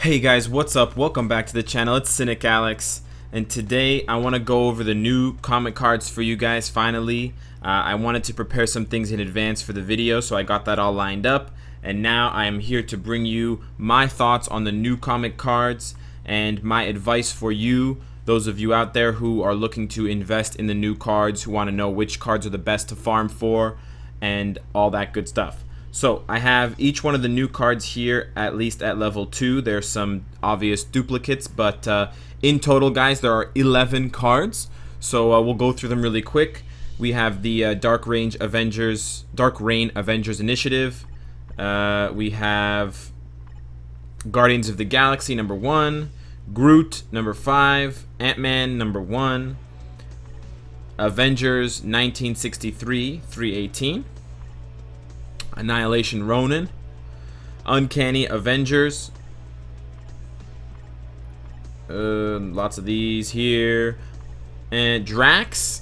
Hey guys, what's up? Welcome back to the channel. It's Cynicalex, and today I want to go over the new comic cards for you guys. Finally, I wanted to prepare some things in advance for the video, so I got that all lined up, and now I am here to bring you my thoughts on the new comic cards and my advice for you, those of you out there who are looking to invest in the new cards, who want to know which cards are the best to farm for, and all that good stuff. So I have each one of the new cards here, at least at level 2. There's some obvious duplicates, but in total, guys, there are 11 cards. So we'll go through them really quick. We have the Dark Reign Avengers Initiative. We have Guardians of the Galaxy number 1, Groot number 5, Ant-Man number 1, Avengers 1963 318. Annihilation Ronan, Uncanny Avengers, lots of these here, and Drax,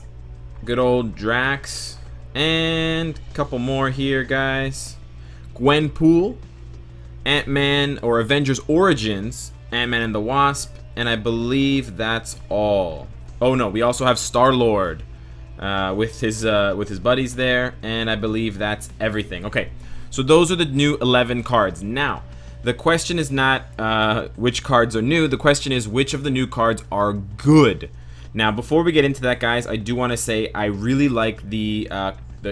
good old Drax, and a couple more here, guys. Gwenpool, Ant-Man or Avengers Origins, Ant-Man and the Wasp, and I believe that's all. Oh no, we also have Star-Lord. With his buddies there, and I believe that's everything. Okay, so those are the new 11 cards. Now, the question is not which cards are new. The question is which of the new cards are good. Now, before we get into that, guys, I do want to say I really like the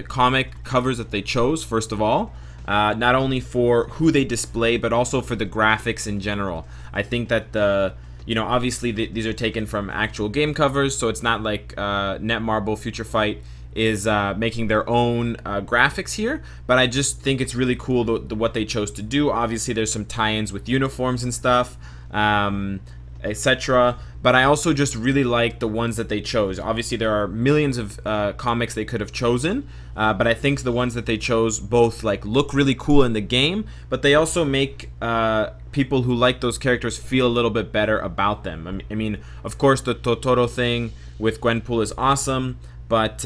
comic covers that they chose. First of all, not only for who they display, but also for the graphics in general. I think that obviously these are taken from actual game covers, so it's not like Netmarble Future Fight is making their own graphics here, but I just think it's really cool what they chose to do. Obviously, there's some tie-ins with uniforms and stuff, etc. But I also just really like the ones that they chose. Obviously, there are millions of comics they could have chosen, but I think the ones that they chose both look really cool in the game, but they also make people who like those characters feel a little bit better about them. I mean, of course, the Totoro thing with Gwenpool is awesome, but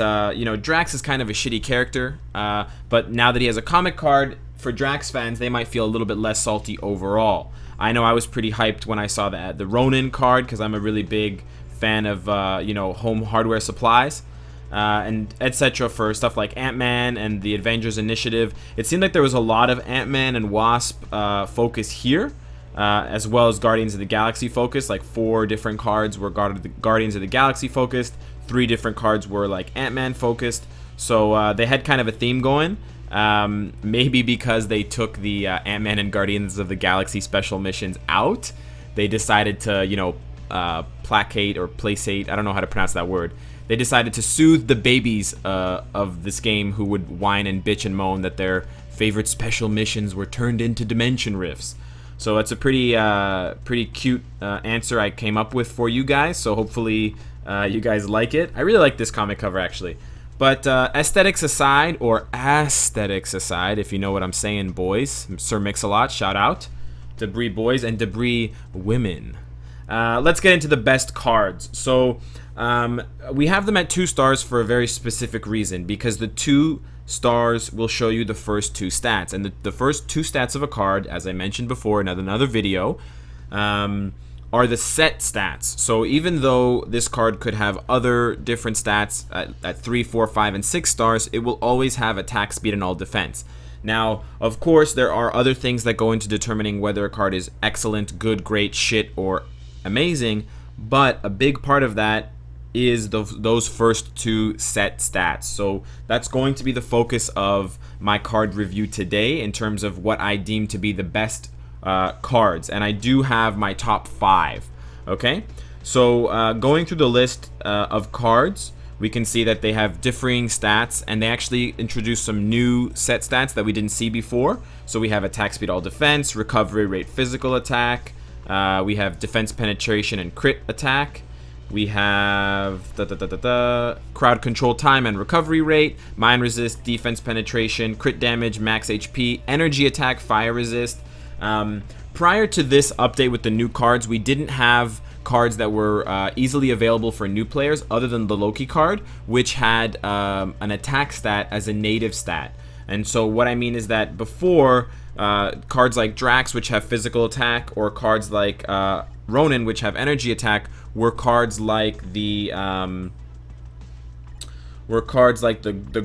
Drax is kind of a shitty character. But now that he has a comic card, for Drax fans, they might feel a little bit less salty overall. I know I was pretty hyped when I saw the Ronan card, because I'm a really big fan of home hardware supplies. And etc. for stuff like Ant-Man and the Avengers Initiative. It seemed like there was a lot of Ant-Man and Wasp focus here, as well as Guardians of the Galaxy focus. Like 4 different cards were Guardians of the Galaxy focused, 3 different cards were like Ant-Man focused. So they had kind of a theme going. Maybe because they took the Ant-Man and Guardians of the Galaxy special missions out, they decided to placate or placate. I don't know how to pronounce that word. They decided to soothe the babies of this game who would whine and bitch and moan that their favorite special missions were turned into dimension rifts. So that's a pretty cute answer I came up with for you guys. So hopefully you guys like it. I really like this comic cover, actually. But aesthetics aside, if you know what I'm saying, boys. Sir Mix-a-Lot, shout out. Debris boys and Debris women. Let's get into the best cards. So we have them at 2 stars for a very specific reason, because the 2 stars will show you the first 2 stats, and the first 2 stats of a card, as I mentioned before in another video, are the set stats. So even though this card could have other different stats at 3, 4, 5, and 6 stars, it will always have attack, speed, and all defense. Now, of course, there are other things that go into determining whether a card is excellent, good, great, shit, or amazing, but a big part of that is those first 2 set stats. So that's going to be the focus of my card review today in terms of what I deem to be the best cards, and I do have my top 5. Okay, so going through the list of cards, we can see that they have differing stats, and they actually introduced some new set stats that we didn't see before. So we have attack, speed, all defense, recovery rate, physical attack. We have defense, penetration, and crit attack. We have crowd control time and recovery rate, mine resist, defense, penetration, crit damage, max HP, energy attack, fire resist. Prior to this update with the new cards, we didn't have cards that were easily available for new players other than the Loki card, which had an attack stat as a native stat. And so what I mean is that before, cards like Drax, which have physical attack, or cards like Ronan, which have energy attack, were cards like the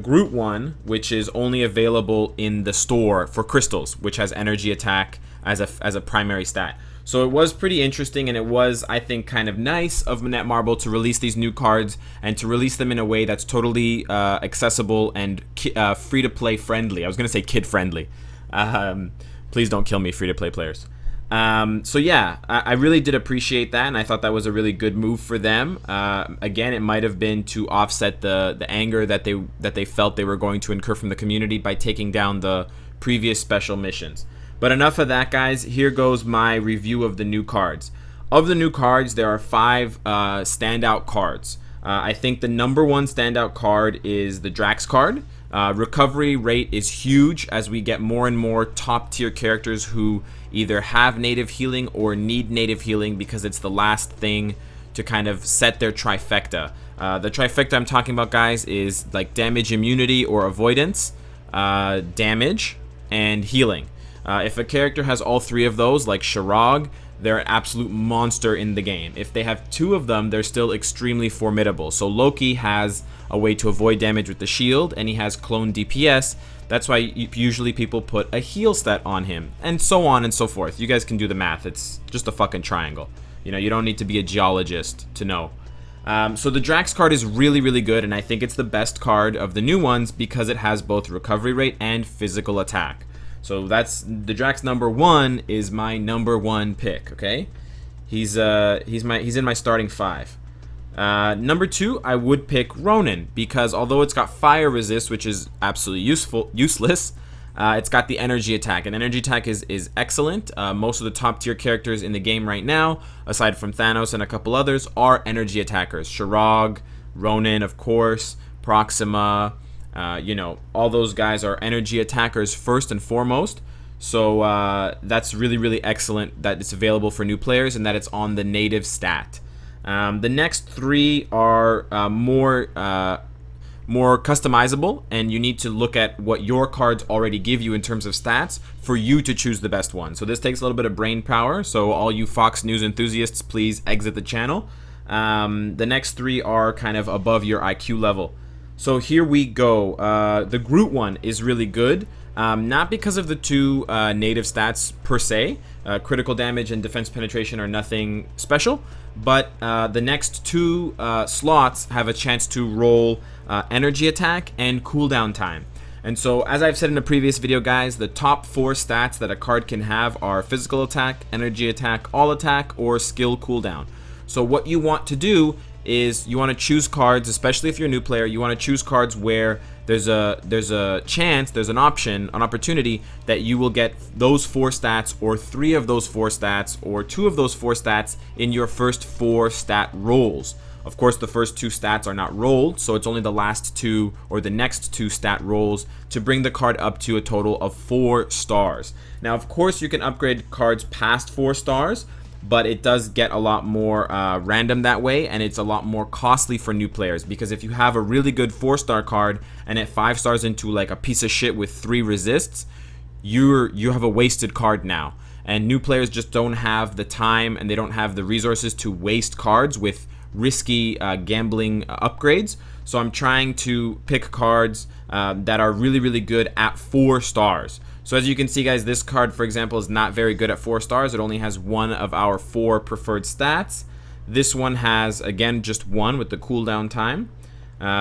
Groot one, which is only available in the store for crystals, which has energy attack as a primary stat. So it was pretty interesting, and it was, I think, kind of nice of Netmarble to release these new cards and to release them in a way that's totally accessible and free-to-play friendly. I was going to say kid-friendly. Please don't kill me, free-to-play players. So yeah, I really did appreciate that, and I thought that was a really good move for them. Again, it might have been to offset the anger that they felt they were going to incur from the community by taking down the previous special missions. But enough of that, guys. Here goes my review of the new cards. Of the new cards, there are 5 standout cards. I think the number 1 standout card is the Drax card. Recovery rate is huge as we get more and more top tier characters who either have native healing or need native healing because it's the last thing to kind of set their trifecta. The trifecta I'm talking about, guys, is like damage immunity or avoidance, damage, and healing. If a character has all 3 of those, like Shirag, they're an absolute monster in the game. If they have 2 of them, they're still extremely formidable. So Loki has a way to avoid damage with the shield, and he has clone DPS. That's why usually people put a heal stat on him, and so on and so forth. You guys can do the math. It's just a fucking triangle. You know, you don't need to be a geologist to know. So the Drax card is really, really good, and I think it's the best card of the new ones because it has both recovery rate and physical attack. So that's the Drax number 1 is my number 1 pick. Okay, he's in my starting 5. Number 2, I would pick Ronan because although it's got fire resist, which is absolutely useless, it's got the energy attack, and energy attack is excellent. Most of the top tier characters in the game right now, aside from Thanos and a couple others, are energy attackers. Shirag, Ronan, of course, Proxima. You know, all those guys are energy attackers first and foremost. So that's really, really excellent that it's available for new players and that it's on the native stat. The next 3 are more customizable, and you need to look at what your cards already give you in terms of stats for you to choose the best one. So this takes a little bit of brain power, so all you Fox News enthusiasts, please exit the channel. The next 3 are kind of above your IQ level. So here we go. The Groot one is really good, not because of the 2 native stats per se. Critical damage and defense penetration are nothing special, but the next 2 slots have a chance to roll energy attack and cooldown time. And so, as I've said in a previous video, guys, the top 4 stats that a card can have are physical attack, energy attack, all attack, or skill cooldown. So what you want to do is you want to choose cards, especially if you're a new player, you want to choose cards where there's a chance, there's an opportunity that you will get those 4 stats, or 3 of those 4 stats, or 2 of those 4 stats in your first 4 stat rolls. Of course, the first 2 stats are not rolled, so it's only the last 2 or the next 2 stat rolls to bring the card up to a total of 4 stars. Now, of course, you can upgrade cards past 4 stars, but it does get a lot more random that way, and it's a lot more costly for new players, because if you have a really good 4-star card and it 5 stars into like a piece of shit with 3 resists, you have a wasted card now, and new players just don't have the time and they don't have the resources to waste cards with risky gambling upgrades. So I'm trying to pick cards that are really, really good at 4 stars. So as you can see, guys, this card, for example, is not very good at 4 stars. It only has 1 of our 4 preferred stats. This one has, again, just 1 with the cooldown time.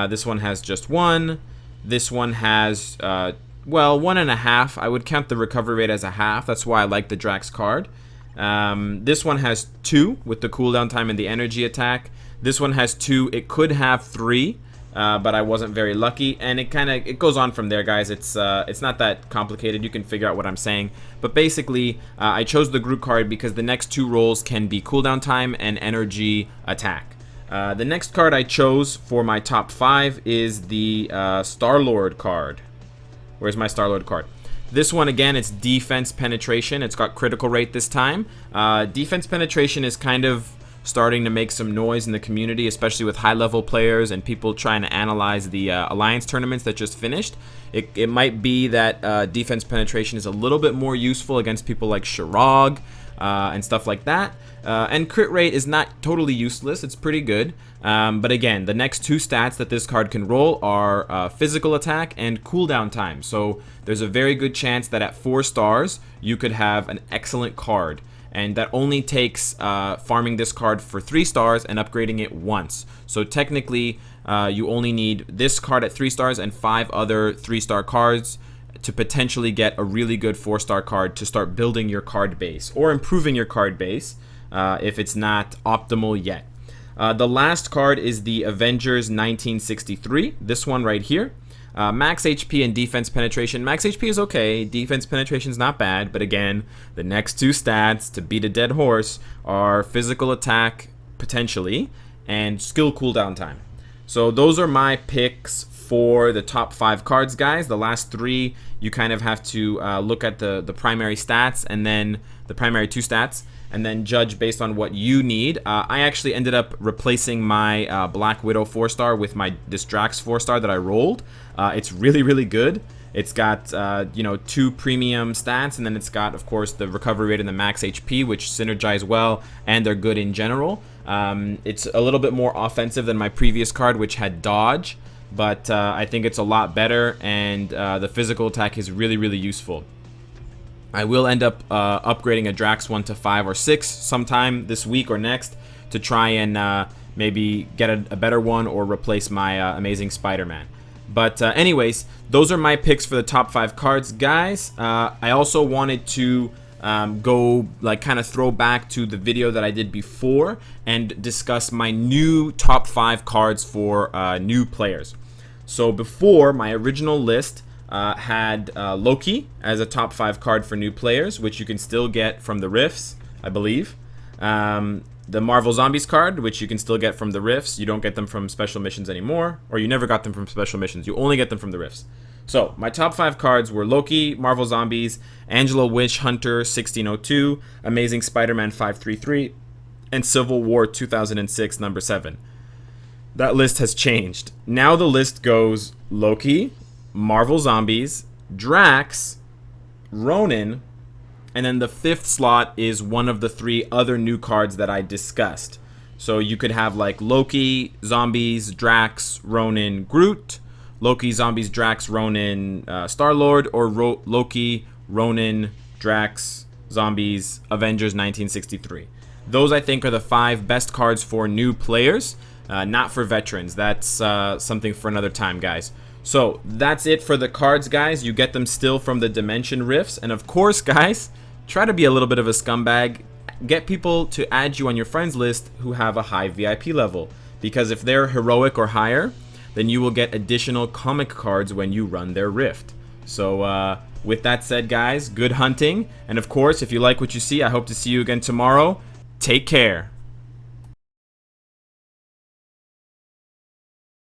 This one has just 1. This one has, well, 1.5. I would count the recovery rate as a half. That's why I like the Drax card. This one has 2 with the cooldown time and the energy attack. This one has 2. It could have 3. But I wasn't very lucky, and it goes on from there, guys. It's not that complicated. You can figure out what I'm saying. But basically, I chose the Groot card because the next 2 rolls can be cooldown time and energy attack. The next card I chose for my top 5 is the Star-Lord card. Where's my Star-Lord card? This one, again, it's defense penetration. It's got critical rate this time. Defense penetration is kind of starting to make some noise in the community, especially with high-level players and people trying to analyze the Alliance tournaments that just finished. It might be that defense penetration is a little bit more useful against people like Shirog and stuff like that. And crit rate is not totally useless. It's pretty good. But again, the next two stats that this card can roll are physical attack and cooldown time. So there's a very good chance that at 4 stars, you could have an excellent card. And that only takes farming this card for 3 stars and upgrading it once. So technically, you only need this card at 3 stars and 5 other 3-star cards to potentially get a really good 4-star card to start building your card base or improving your card base if it's not optimal yet. The last card is the Avengers 1963, this one right here. Max HP and defense penetration. Max HP is okay, defense penetration is not bad, but again, the next 2 stats to beat a dead horse are physical attack, potentially, and skill cooldown time. So those are my picks for the top 5 cards, guys. The last 3, you kind of have to look at the primary stats and then the primary 2 stats and then judge based on what you need. I actually ended up replacing my Black Widow 4-star with this Drax 4-star that I rolled. It's really, really good. It's got 2 premium stats, and then it's got, of course, the recovery rate and the max HP, which synergize well, and they're good in general. It's a little bit more offensive than my previous card, which had dodge, but I think it's a lot better, and the physical attack is really, really useful. I will end up upgrading a Drax 1 to 5 or 6 sometime this week or next to try and maybe get a better one or replace my Amazing Spider-Man. But anyways, those are my picks for the top 5 cards, guys. I also wanted to go kind of throw back to the video that I did before and discuss my new top 5 cards for new players. So before, my original list had Loki as a top 5 card for new players, which you can still get from the Rifts, I believe. The Marvel Zombies card, which you can still get from the Rifts. You don't get them from special missions anymore, or you never got them from special missions. You only get them from the Rifts. So my top 5 cards were Loki, Marvel Zombies, Angela Witch Hunter 1602, Amazing Spider-Man 533, and Civil War 2006 number 7. That list has changed. Now the list goes Loki, Marvel Zombies, Drax, Ronan, and then the 5th slot is one of the 3 other new cards that I discussed. So you could have like Loki, Zombies, Drax, Ronan, Groot, Loki, Zombies, Drax, Ronan, Star-Lord, or Loki, Ronan, Drax, Zombies, Avengers 1963. Those, I think, are the 5 best cards for new players, not for veterans. That's something for another time, guys. So that's it for the cards, guys. You get them still from the Dimension Rifts. And of course, guys, try to be a little bit of a scumbag. Get people to add you on your friends list who have a high VIP level. Because if they're heroic or higher, then you will get additional comic cards when you run their Rift. So with that said, guys, good hunting. And of course, if you like what you see, I hope to see you again tomorrow. Take care.